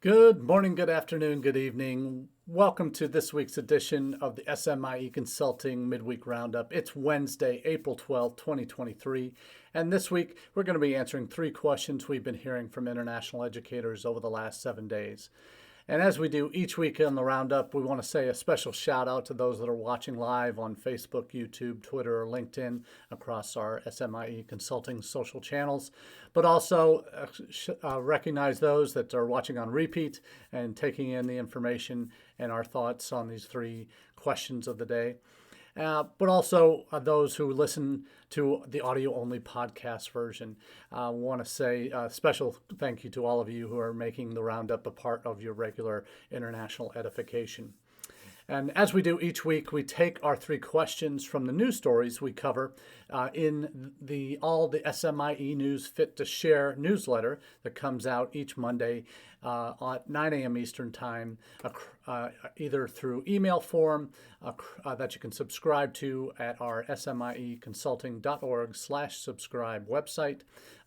Good morning, good afternoon, good evening. Welcome to this week's edition of the SMIE Consulting Midweek Roundup. It's Wednesday, April 12th, 2023. And this week, we're going to be answering 3 questions we've been hearing from international educators over the last 7 days. And as we do each week on the Roundup, we want to say a special shout out to those that are watching live on Facebook, YouTube, Twitter, or LinkedIn across our SMIE Consulting social channels, but also recognize those that are watching on repeat and taking in the information and our thoughts on these 3 questions of the day. But also those who listen to the audio-only podcast version. I want to say a special thank you to all of you who are making the Roundup a part of your regular international edification. And as we do each week, we take our 3 questions from the news stories we cover in the SMIE News Fit to Share newsletter that comes out each Monday at 9 a.m. Eastern Time, either through email form that you can subscribe to at our smieconsulting.org/subscribe website.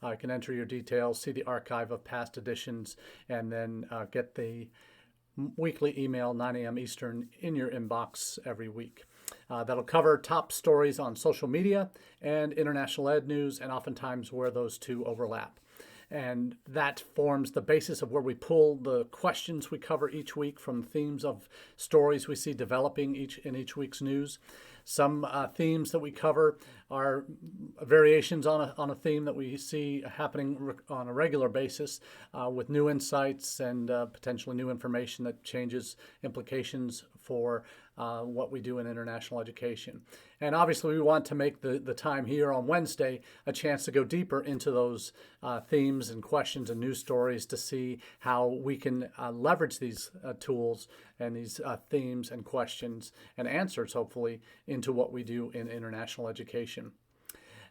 You can enter your details, see the archive of past editions, and then get the weekly email, 9 a.m. Eastern, in your inbox every week. That'll cover top stories on social media and international ed news, and oftentimes where those two overlap. And that forms the basis of where we pull the questions we cover each week from themes of stories we see developing in each week's news. Some themes that we cover are variations on a theme that we see happening on a regular basis with new insights and potentially new information that changes implications for what we do in international education. And obviously we want to make the time here on Wednesday a chance to go deeper into those themes and questions and news stories to see how we can leverage these tools and these themes and questions and answers, hopefully, into what we do in international education.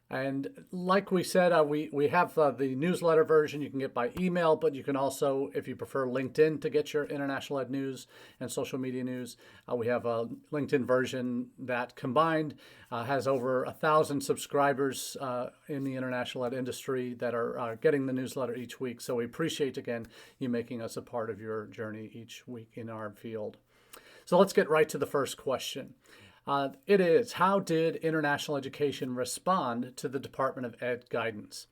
And like we said, we have the newsletter version you can get by email, but you can also, if you prefer LinkedIn to get your international ed news and social media news, we have a LinkedIn version that combined has over 1,000 subscribers in the international ed industry that are getting the newsletter each week. So we appreciate, again, you making us a part of your journey each week in our field. So let's get right to the first question. It is, how did international education respond to the Department of Ed guidance?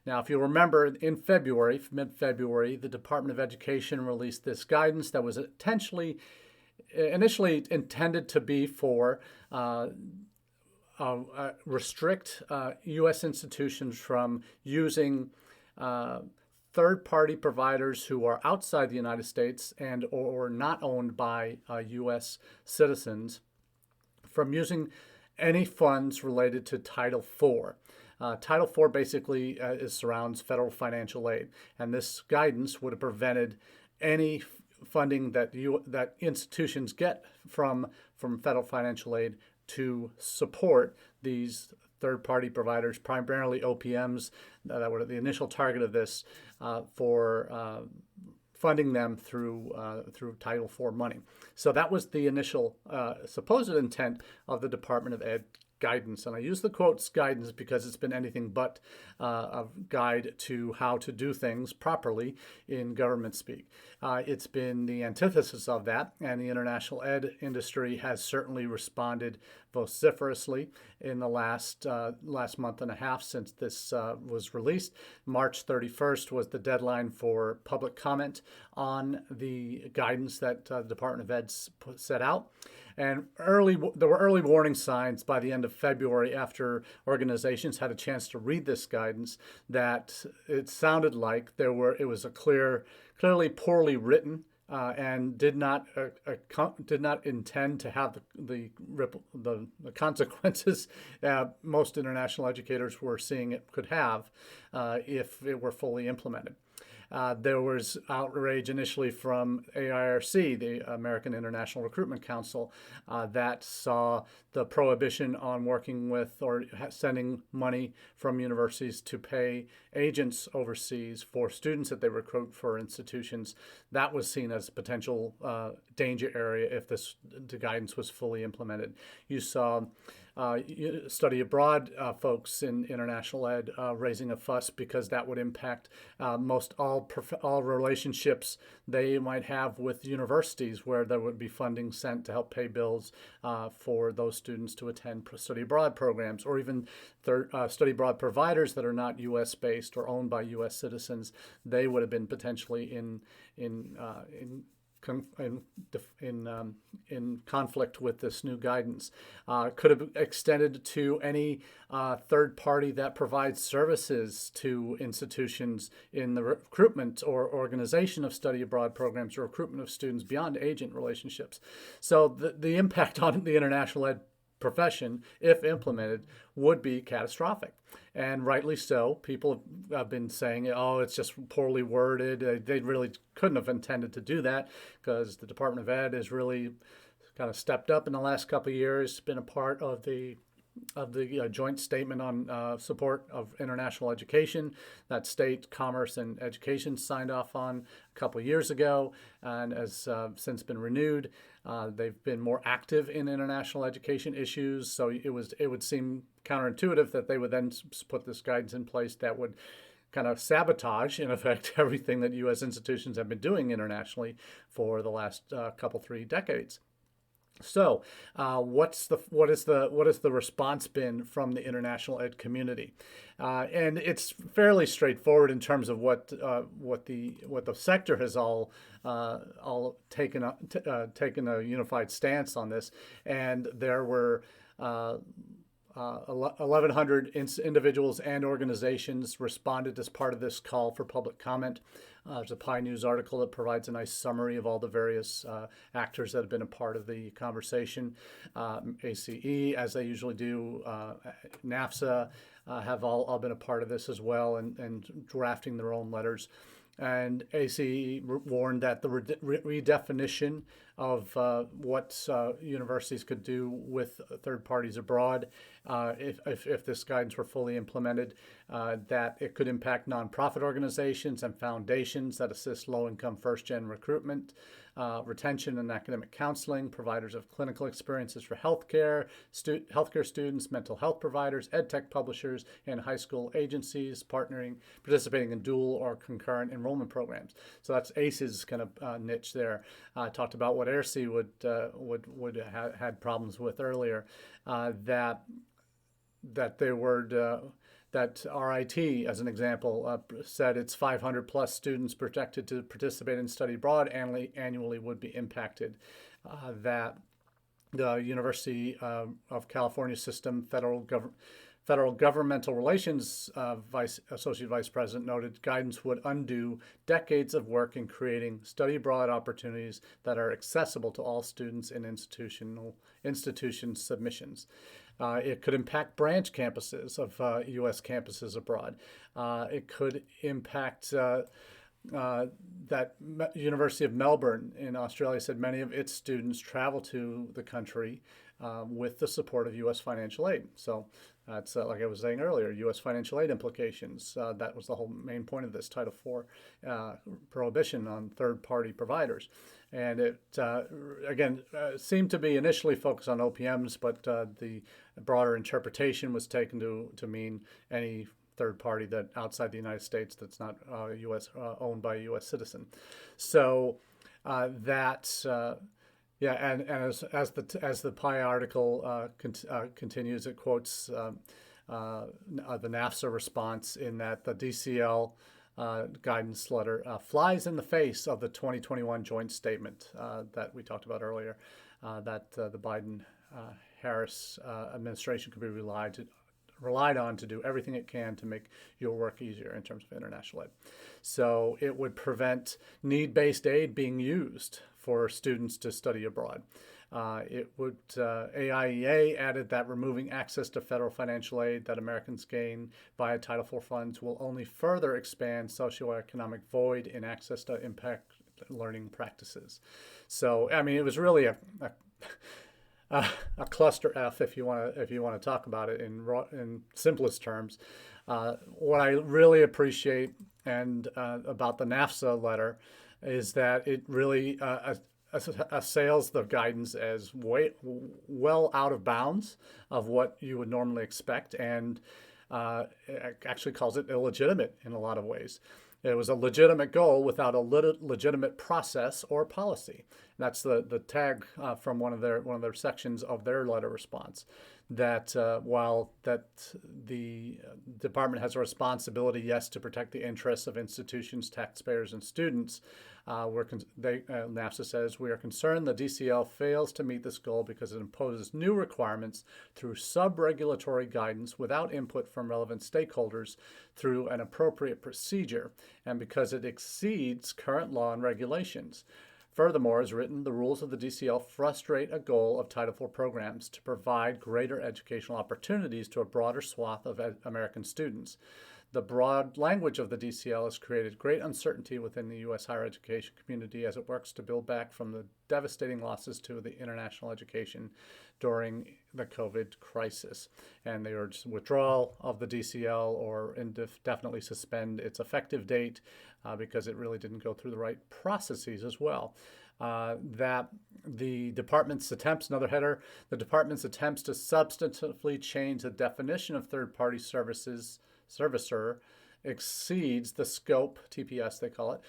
Now, if you remember, in February, mid-February, the Department of Education released this guidance that was initially intended to be for restrict U.S. institutions from using third-party providers who are outside the United States and or not owned by U.S. citizens from using any funds related to Title IV. Title IV basically surrounds federal financial aid, and this guidance would have prevented any funding that institutions get from federal financial aid to support these third-party providers, primarily OPMs, that were the initial target of this for funding them through Title IV money. So that was the initial supposed intent of the Department of Ed guidance. And I use the quotes guidance because it's been anything but a guide to how to do things properly in government speak. It's been the antithesis of that, and the international ed industry has certainly responded vociferously in the last month and a half since this was released. March 31st was the deadline for public comment on the guidance that the Department of Ed set out. And there were early warning signs by the end of February, after organizations had a chance to read this guidance, that it sounded like it was a clearly poorly written and did not intend to have the consequences most international educators were seeing it could have if it were fully implemented. There was outrage initially from AIRC, the American International Recruitment Council, that saw the prohibition on working with or sending money from universities to pay agents overseas for students that they recruit for institutions. That was seen as a potential danger area if the guidance was fully implemented. You saw study abroad folks in international ed raising a fuss because that would impact most all relationships they might have with universities, where there would be funding sent to help pay bills for those students to attend study abroad programs, or even study abroad providers that are not U.S. based or owned by U.S. citizens. They would have been potentially in conflict with this new guidance. Could have extended to any third party that provides services to institutions in the recruitment or organization of study abroad programs or recruitment of students beyond agent relationships. So the impact on the international ed profession, if implemented, would be catastrophic. And rightly so. People have been saying, oh, it's just poorly worded. They really couldn't have intended to do that, because the Department of Ed has really kind of stepped up in the last couple of years, been a part of the joint statement on support of international education that State, Commerce, and Education signed off on a couple of years ago, and has since been renewed. They've been more active in international education issues, so it would seem counterintuitive that they would then put this guidance in place that would kind of sabotage, in effect, everything that U.S. institutions have been doing internationally for the last three decades. So, what is the response been from the international ed community? And it's fairly straightforward in terms of what the sector has all taken a unified stance on this. And there were 1,100 individuals and organizations responded as part of this call for public comment. There's a PI News article that provides a nice summary of all the various actors that have been a part of the conversation. ACE, as they usually do, NAFSA have all been a part of this as well, and drafting their own letters. And ACE warned that the redefinition of what universities could do with third parties abroad, if this guidance were fully implemented, that it could impact nonprofit organizations and foundations that assist low-income first-gen recruitment, retention and academic counseling, providers of clinical experiences for healthcare students, mental health providers, ed tech publishers, and high school agencies participating in dual or concurrent enrollment programs. So that's ACE's kind of niche there. Talked about what AIRC would have had problems with earlier, that RIT, as an example, said its 500 plus students projected to participate in study abroad annually would be impacted. That the University of California system Federal Governmental Relations Associate Vice President noted guidance would undo decades of work in creating study abroad opportunities that are accessible to all students in institution submissions. It could impact branch campuses of U.S. campuses abroad. It could impact that University of Melbourne in Australia said many of its students travel to the country with the support of U.S. financial aid. So that's, like I was saying earlier, U.S. financial aid implications. That was the whole main point of this Title IV prohibition on third-party providers. And it, again, seemed to be initially focused on OPMs, but the broader interpretation was taken to mean any third party that outside the United States that's not U.S. Owned by a U.S. citizen. So yeah, and as the PI article continues, it quotes the NAFSA response in that the DCL guidance letter flies in the face of the 2021 joint statement that we talked about earlier, that the Biden-Harris administration could be relied on to do everything it can to make your work easier in terms of international ed. So it would prevent need-based aid being used for students to study abroad. AIEA added that removing access to federal financial aid that Americans gain via Title IV funds will only further expand socioeconomic void in access to impact learning practices. So, I mean, it was really a cluster F, if you want to talk about it in simplest terms. What I really appreciate about the NAFSA letter is that it really assails the guidance as well out of bounds of what you would normally expect, and actually calls it illegitimate in a lot of ways. It was a legitimate goal without a legitimate process or policy. That's the tag from one of their sections of their letter response. That while that the department has a responsibility, yes, to protect the interests of institutions, taxpayers, and students, NAFSA says we are concerned the DCL fails to meet this goal because it imposes new requirements through sub-regulatory guidance without input from relevant stakeholders through an appropriate procedure, and because it exceeds current law and regulations. Furthermore, as written, the rules of the DCL frustrate a goal of Title IV programs to provide greater educational opportunities to a broader swath of American students. The broad language of the DCL has created great uncertainty within the U.S. higher education community as it works to build back from the devastating losses to the international education during the COVID crisis. And they urge withdrawal of the DCL or indefinitely suspend its effective date because it really didn't go through the right processes as well. That the department's attempts, another header, the department's attempts to substantively change the definition of third-party servicer exceeds the scope, TPS they call it,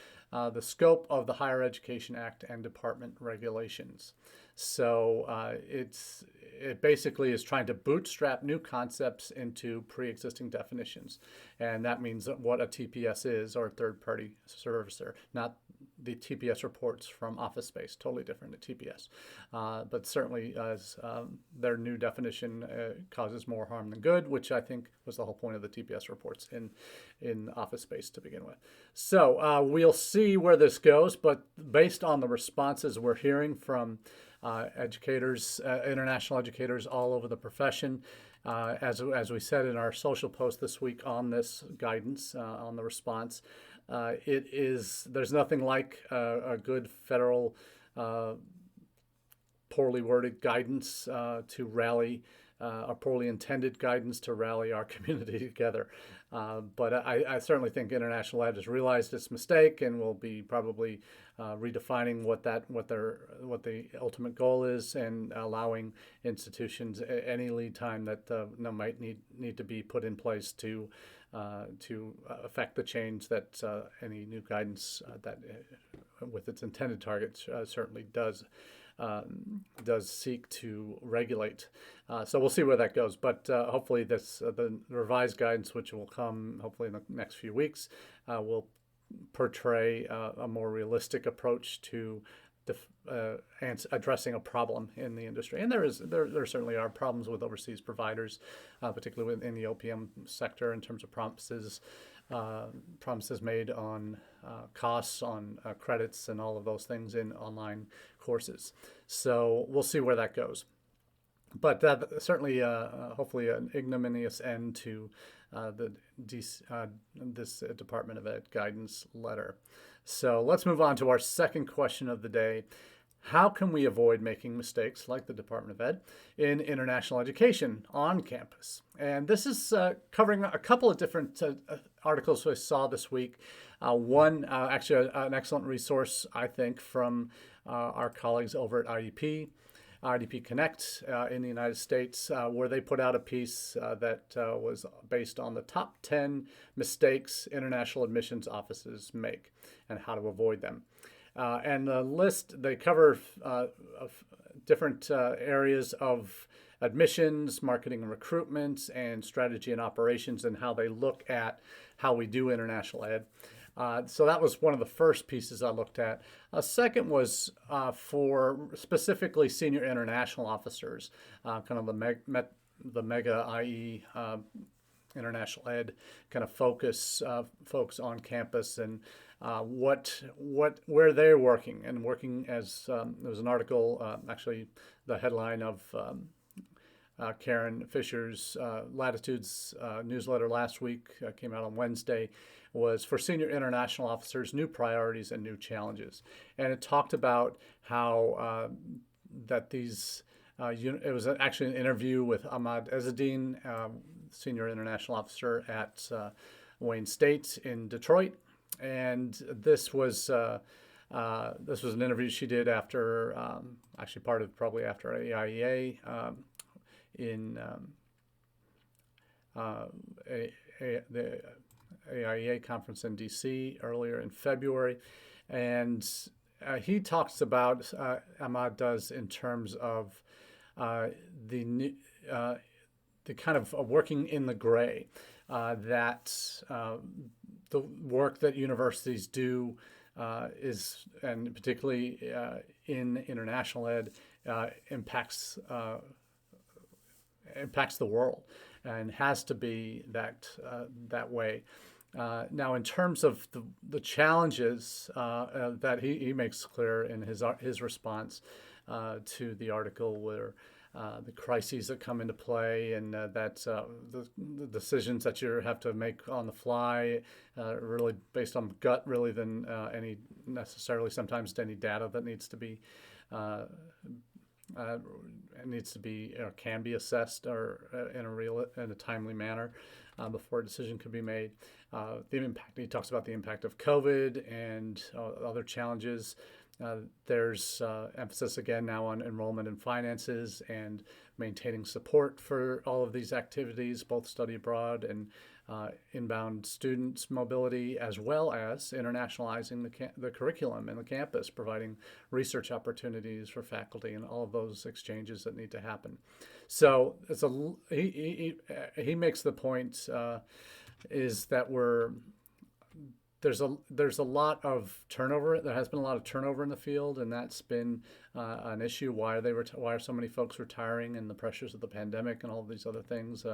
the scope of the Higher Education Act and department regulations. So it basically is trying to bootstrap new concepts into pre-existing definitions. And that means what a TPS is, or a third-party servicer, not the TPS reports from Office Space, totally different than TPS. But certainly as their new definition causes more harm than good, which I think was the whole point of the TPS reports in Office Space to begin with. So we'll see where this goes, but based on the responses we're hearing from educators, international educators all over the profession, as we said in our social post this week on this guidance, on the response, there's nothing like a good federal poorly worded guidance to rally, a poorly intended guidance to rally our community together. But I certainly think International Ed has realized its mistake and will be probably redefining what the ultimate goal is, and allowing institutions any lead time that might need to be put in place to affect the change that any new guidance that with its intended targets certainly does seek to regulate. So we'll see where that goes. But hopefully the revised guidance, which will come hopefully in the next few weeks, will portray a more realistic approach to addressing a problem in the industry. And there certainly are problems with overseas providers, particularly in the OPM sector, in terms of promises made on costs, on credits, and all of those things in online courses. So we'll see where that goes. But certainly, hopefully, an ignominious end to this Department of Ed guidance letter. So let's move on to our second question of the day. How can we avoid making mistakes like the Department of Ed in international education on campus? And this is covering a couple of different articles I saw this week. One, actually an excellent resource, I think, from our colleagues over at IDP Connect in the United States, where they put out a piece that was based on the top 10 mistakes international admissions offices make and how to avoid them. And the list, they cover different areas of admissions, marketing and recruitment, and strategy and operations, and how they look at how we do international ed. So that was one of the first pieces I looked at. A second was for specifically senior international officers, kind of the mega IE international ed kind of focus folks on campus, and where they're working as there was an article, actually the headline of Karen Fisher's Latitudes newsletter last week, came out on Wednesday, was for senior international officers, new priorities and new challenges. And it talked about how that these, it was actually an interview with Ahmad Ezzeddine, senior international officer at Wayne State in Detroit. And this was This was an interview she did after, actually probably after AIEA in the AIEA conference in DC earlier in February. And he talks about, Ahmad does, in terms of the kind of working in the gray, that the work that universities do and particularly in international ed, impacts the world, and has to be that way. Now, in terms of the challenges that he makes clear in his response to the article, where the crises that come into play, and that the decisions that you have to make on the fly, really based on gut, really, than any necessarily sometimes any data that needs to be or can be assessed or in a timely manner before a decision can be made. The impact, he talks about the impact of COVID and other challenges. There's emphasis again now on enrollment and finances and maintaining support for all of these activities, both study abroad and inbound students' mobility, as well as internationalizing the curriculum and the campus, providing research opportunities for faculty and all of those exchanges that need to happen. So he makes the point is that there's a lot of turnover. There has been a lot of turnover in the field, and that's been an issue. Why are so many folks retiring, and the pressures of the pandemic and all of these other things.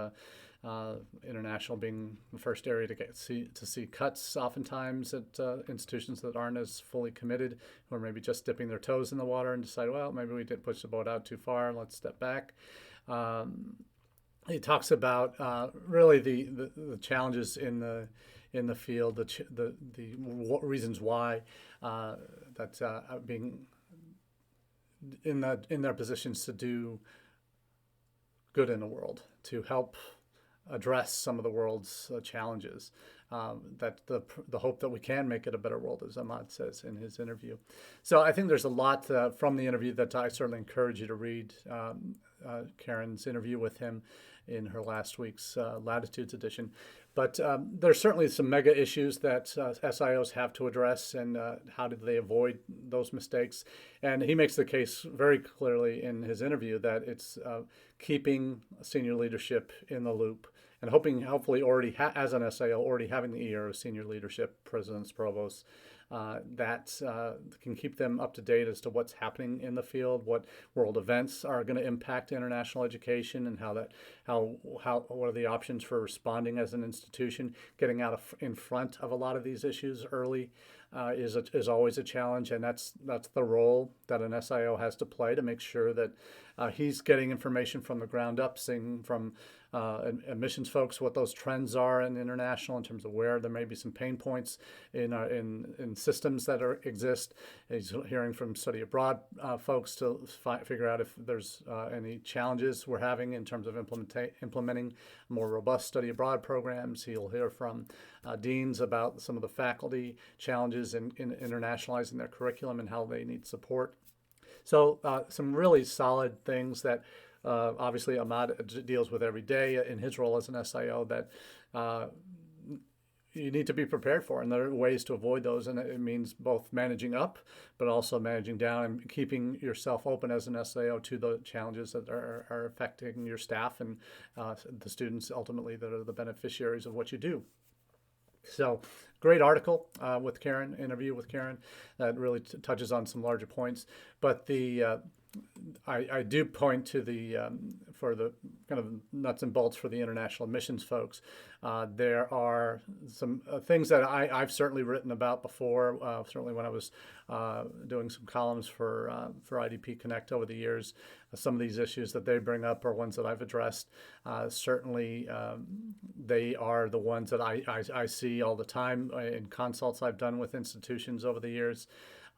International being the first area to see cuts, oftentimes at institutions that aren't as fully committed, who are maybe just dipping their toes in the water and decide, well, maybe we did push the boat out too far. Let's step back. He talks about really the challenges in the field, the reasons why that being in their positions to do good in the world, to help address some of the world's challenges. That the hope that we can make it a better world, as Ahmad says in his interview. So I think there's a lot from the interview that I certainly encourage you to read. Karen's interview with him in her last week's Latitudes edition. But there's certainly some mega issues that SIOs have to address, and how do they avoid those mistakes. And he makes the case very clearly in his interview that it's keeping senior leadership in the loop, and hopefully already as an SIO, already having the ear of senior leadership, presidents, provosts, that can keep them up to date as to what's happening in the field, what world events are going to impact international education, and what are the options for responding as an institution. Getting out in front of a lot of these issues early is always a challenge, and that's the role that an SIO has to play, to make sure that he's getting information from the ground up, seeing from admissions folks what those trends are in international, in terms of where there may be some pain points in systems that exist. He's hearing from study abroad folks to figure out if there's any challenges we're having in terms of implementing more robust study abroad programs. He'll hear from deans about some of the faculty challenges in internationalizing their curriculum and how they need support. So some really solid things that obviously Ahmad deals with every day in his role as an SIO that you need to be prepared for, and there are ways to avoid those, and it means both managing up but also managing down, and keeping yourself open as an SIO to the challenges that are affecting your staff and the students ultimately that are the beneficiaries of what you do. So great article with Karen, interview with Karen, that really touches on some larger points. But I do point to for the kind of nuts and bolts for the international admissions folks. There are some things that I've certainly written about before, certainly when I was doing some columns for IDP Connect over the years. Some of these issues that they bring up are ones that I've addressed. Certainly, they are the ones that I see all the time in consults I've done with institutions over the years.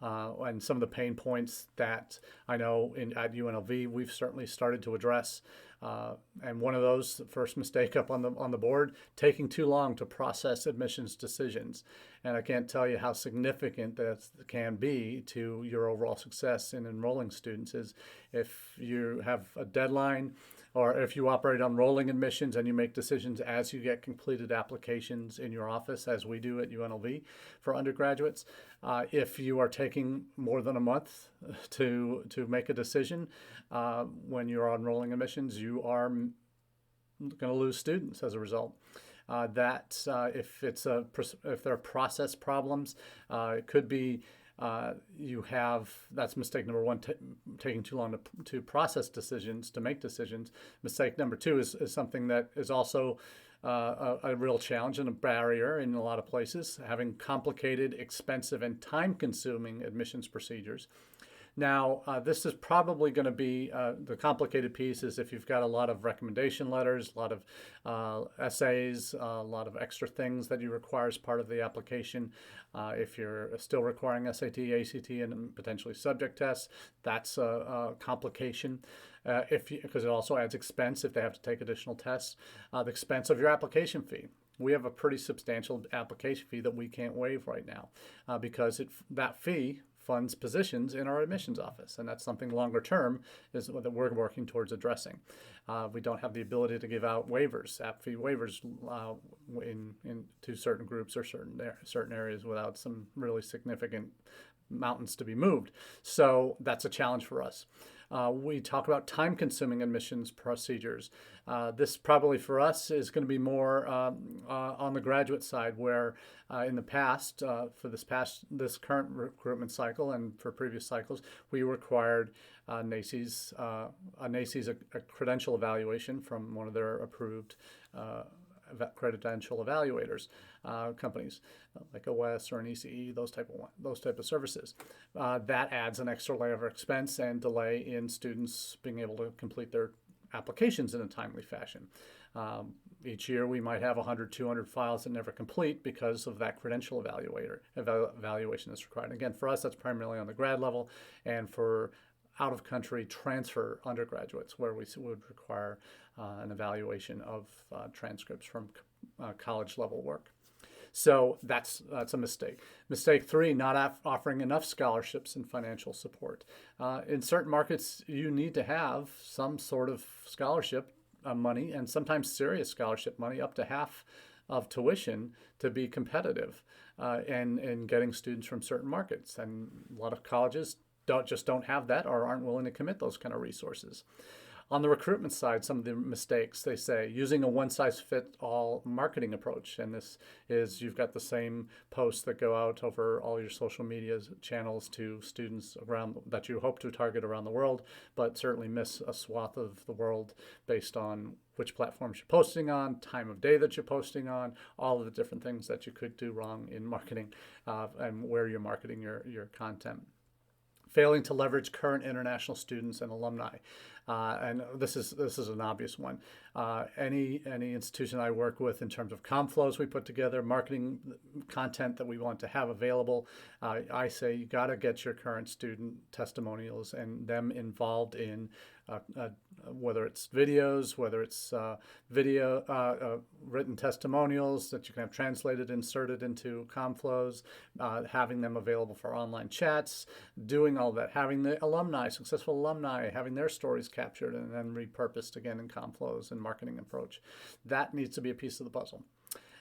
and some of the pain points that I know at UNLV we've certainly started to address. And one of those, the first mistake up on the board, taking too long to process admissions decisions. And I can't tell you how significant that can be to your overall success in enrolling students. Is if you have a deadline, or if you operate on rolling admissions and you make decisions as you get completed applications in your office, as we do at UNLV for undergraduates. If you are taking more than a month to make a decision when you're on rolling admissions, you are going to lose students as a result. If there are process problems, it could be that's mistake number one, taking too long to process decisions, to make decisions. Mistake number two is something that is also a real challenge and a barrier in a lot of places, having complicated, expensive, and time-consuming admissions procedures. Now, this is probably going to be the complicated piece is if you've got a lot of recommendation letters, a lot of essays, a lot of extra things that you require as part of the application. If you're still requiring SAT, ACT, and potentially subject tests, that's a complication. Because it also adds expense if they have to take additional tests. The expense of your application fee. We have a pretty substantial application fee that we can't waive right now because that fee funds positions in our admissions office, and that's something longer term is that we're working towards addressing. We don't have the ability to give out waivers, app fee waivers, to certain groups or certain areas without some really significant mountains to be moved. So that's a challenge for us. We talk about time-consuming admissions procedures. This probably for us is going to be more on the graduate side, where in the past, for this current recruitment cycle and for previous cycles, we required NACE's a credential evaluation from one of their approved credential evaluators companies like OS or an ECE, those type of services. That adds an extra layer of expense and delay in students being able to complete their applications in a timely fashion. Each year we might have 100, 200 files that never complete because of that credential evaluation that's required. Again, for us, that's primarily on the grad level, and for out-of-country transfer undergraduates, where we would require an evaluation of transcripts from college-level work. So that's a mistake. Mistake three, not offering enough scholarships and financial support. In certain markets, you need to have some sort of scholarship money, and sometimes serious scholarship money, up to half of tuition, to be competitive in getting students from certain markets. And a lot of colleges don't have that or aren't willing to commit those kind of resources. On the recruitment side, some of the mistakes, they say, using a one-size-fits-all marketing approach. And this is, you've got the same posts that go out over all your social media channels to students that you hope to target around the world, but certainly miss a swath of the world based on which platforms you're posting on, time of day that you're posting on, all of the different things that you could do wrong in marketing and where you're marketing your content. Failing to leverage current international students and alumni. And this is an obvious one. Any institution I work with in terms of comm flows we put together, marketing content that we want to have available, I say you got to get your current student testimonials and them involved in whether it's videos, whether it's written testimonials that you can have translated, inserted into comm flows, having them available for online chats, doing all that, having the successful alumni, having their stories captured and then repurposed again in comm flows and marketing approach. That needs to be a piece of the puzzle.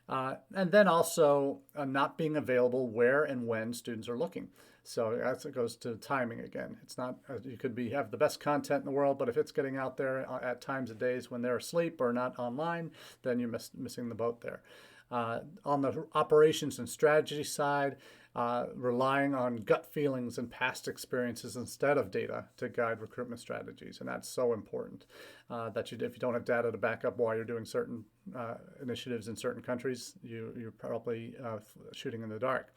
And then also not being available where and when students are looking. So it goes to timing again. It's not, you could have the best content in the world, but if it's getting out there at times of days when they're asleep or not online, then you're missing the boat there. On the operations and strategy side, relying on gut feelings and past experiences instead of data to guide recruitment strategies. And that's so important if you don't have data to back up while you're doing certain initiatives in certain countries, you're probably shooting in the dark.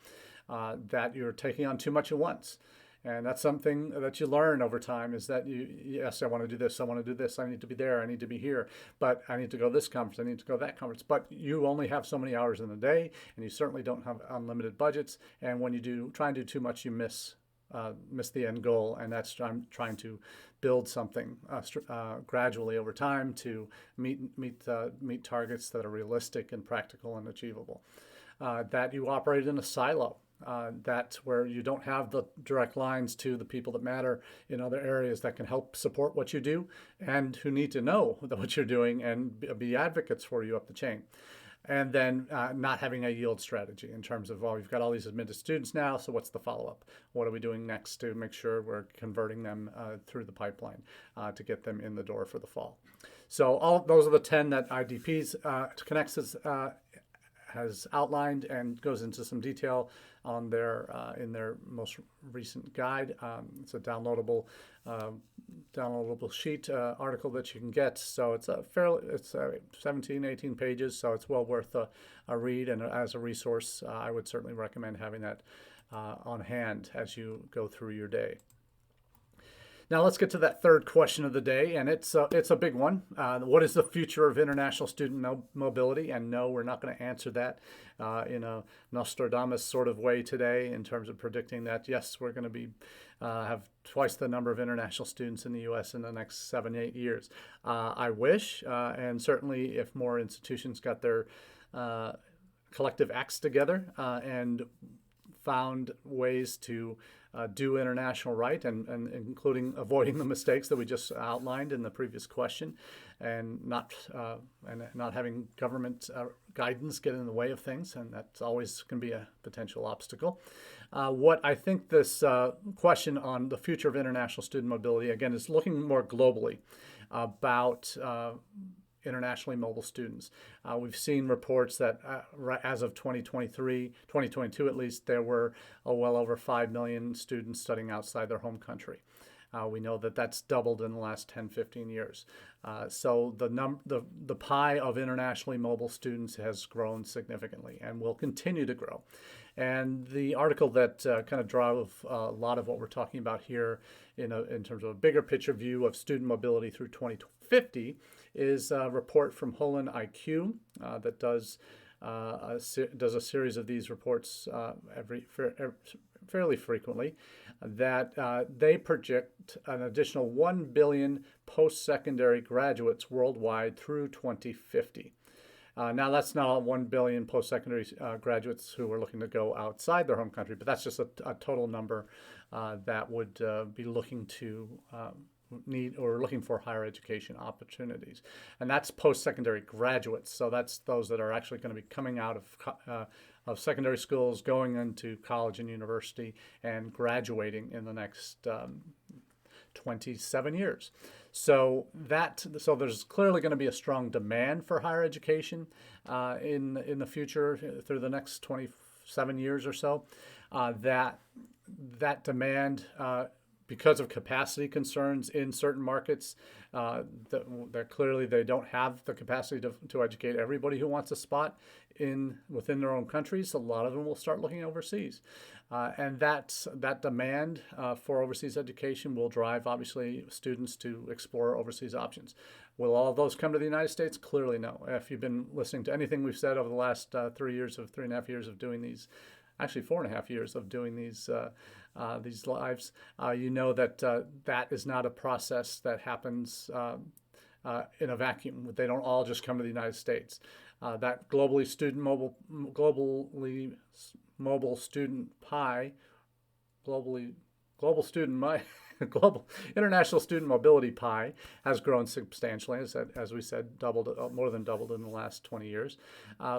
That you're taking on too much at once. And that's something that you learn over time, is that yes, I want to do this, I want to do this, I need to be there, I need to be here, but I need to go to this conference, I need to go to that conference. But you only have so many hours in the day, and you certainly don't have unlimited budgets. And when you try and do too much, you miss miss the end goal, and that's I'm trying to build something gradually over time to meet targets that are realistic and practical and achievable. That you operate in a silo. That's where you don't have the direct lines to the people that matter in other areas that can help support what you do and who need to know what you're doing and be advocates for you up the chain. And then not having a yield strategy in terms of, well, we've got all these admitted students now, so what's the follow-up? What are we doing next to make sure we're converting them through the pipeline to get them in the door for the fall? So all those are the 10 that IDPs Connects has outlined and goes into some detail on their in their most recent guide. It's a downloadable sheet article that you can get. So it's 17, 18 pages, so it's well worth a read. And as a resource, I would certainly recommend having that on hand as you go through your day. Now let's get to that third question of the day, and it's a big one. What is the future of international student mobility? And no, we're not going to answer that in a Nostradamus sort of way today in terms of predicting that, yes, we're going to be have twice the number of international students in the U.S. in the next 7-8 years. I wish, and certainly if more institutions got their collective acts together and found ways to do international right, and including avoiding the mistakes that we just outlined in the previous question, and not having government guidance get in the way of things, and that's always can be a potential obstacle. What I think this question on the future of international student mobility, again, is looking more globally about internationally mobile students. We've seen reports that as of 2022 at least, there were well over 5 million students studying outside their home country. We know that that's doubled in the last 10, 15 years. So the pie of internationally mobile students has grown significantly and will continue to grow. And the article that kind of drove a lot of what we're talking about here in terms of a bigger picture view of student mobility through 2050 is a report from Holon IQ that does a series of these reports fairly frequently, that they project an additional 1 billion post-secondary graduates worldwide through 2050. Now, that's not 1 billion post-secondary graduates who are looking to go outside their home country, but that's just a total number that would be looking to need or looking for higher education opportunities. And that's post-secondary graduates. So that's those that are actually going to be coming out of secondary schools, going into college and university, and graduating in the next 27 years. So there's clearly going to be a strong demand for higher education in the future through the next 27 years or so. That demand, because of capacity concerns in certain markets, that clearly they don't have the capacity to educate everybody who wants a spot within their own countries. A lot of them will start looking overseas. And that demand for overseas education will drive, obviously, students to explore overseas options. Will all of those come to the United States? Clearly no. If you've been listening to anything we've said over the last 3.5 years of doing these, actually 4.5 years of doing these lives, you know that that is not a process that happens in a vacuum. They don't all just come to the United States. That global international student mobility pie has grown substantially, as we said, more than doubled in the last 20 years.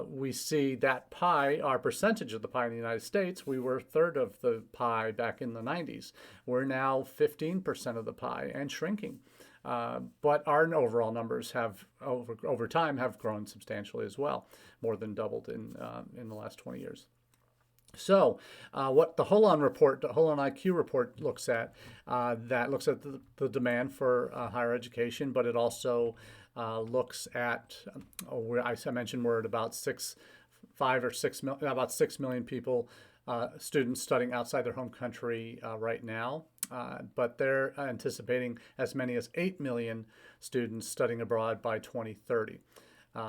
We see that pie, our percentage of the pie in the United States, we were a third of the pie back in the 90s. We're now 15% of the pie and shrinking. But our overall numbers have, over time, have grown substantially as well, more than doubled in the last 20 years. So what the Holon IQ report looks at, that looks at the demand for higher education, but it also looks at, I mentioned we're at about 6 million people, students studying outside their home country right now. But they're anticipating as many as 8 million students studying abroad by 2030.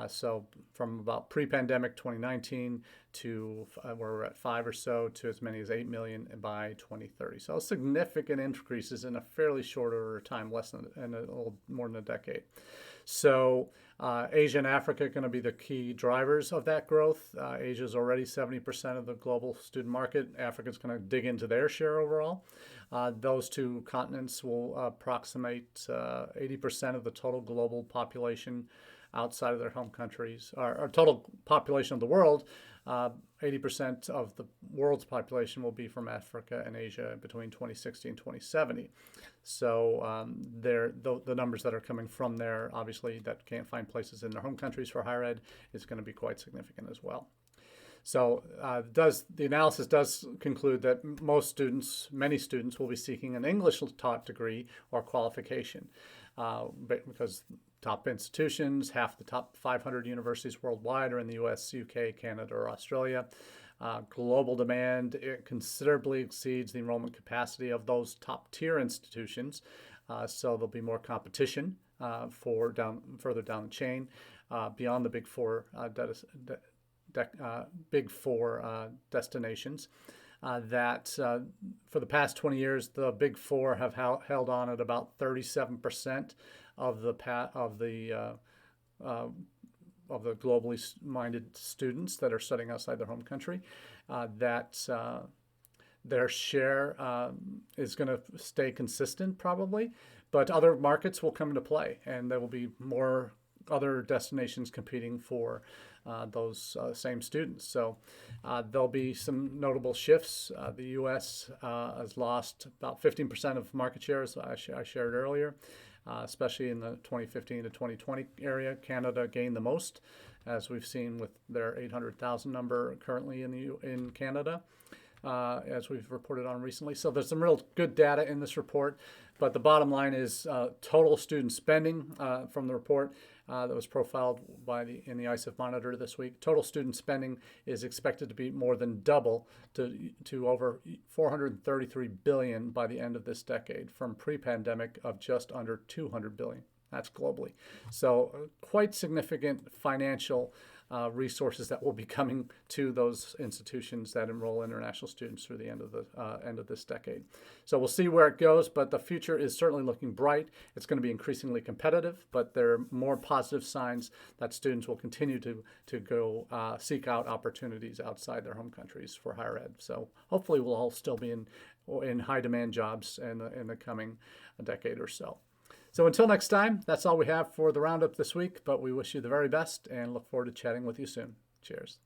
So from about pre-pandemic 2019 to we're at 5 or so to as many as 8 million by 2030. So significant increases in a fairly short order of time, less than in a little more than a decade. So Asia and Africa are going to be the key drivers of that growth. Asia is already 70% of the global student market. Africa is going to dig into their share overall. Those two continents will approximate 80% of the total global population outside of their home countries. Our total population of the world, 80% of the world's population will be from Africa and Asia between 2060 and 2070. So the numbers that are coming from there, obviously, that can't find places in their home countries for higher ed, is going to be quite significant as well. So the analysis does conclude that many students will be seeking an English taught degree or qualification because top institutions, half the top 500 universities worldwide are in the US, UK, Canada, or Australia. Global demand considerably exceeds the enrollment capacity of those top tier institutions. So there'll be more competition further down the chain beyond the big four destinations. That for the past 20 years, the big four have held on at about 37% of the globally minded students that are studying outside their home country. Their share is going to stay consistent probably, but other markets will come into play, and there will be more other destinations competing for those same students. So there'll be some notable shifts. The U.S. has lost about 15% of market share, as I shared earlier, especially in the 2015 to 2020 area. Canada gained the most, as we've seen with their 800,000 number currently in Canada, as we've reported on recently. So there's some real good data in this report. But the bottom line is total student spending from the report that was profiled in the ISEF Monitor this week. Total student spending is expected to be more than double to over $433 billion by the end of this decade, from pre-pandemic of just under $200 billion. That's globally. So quite significant financial resources that will be coming to those institutions that enroll international students through the end of this decade. So we'll see where it goes, but the future is certainly looking bright. It's going to be increasingly competitive, but there are more positive signs that students will continue to go seek out opportunities outside their home countries for higher ed. So hopefully we'll all still be in high demand jobs in the coming decade or so. So until next time, that's all we have for the Roundup this week, but we wish you the very best and look forward to chatting with you soon. Cheers.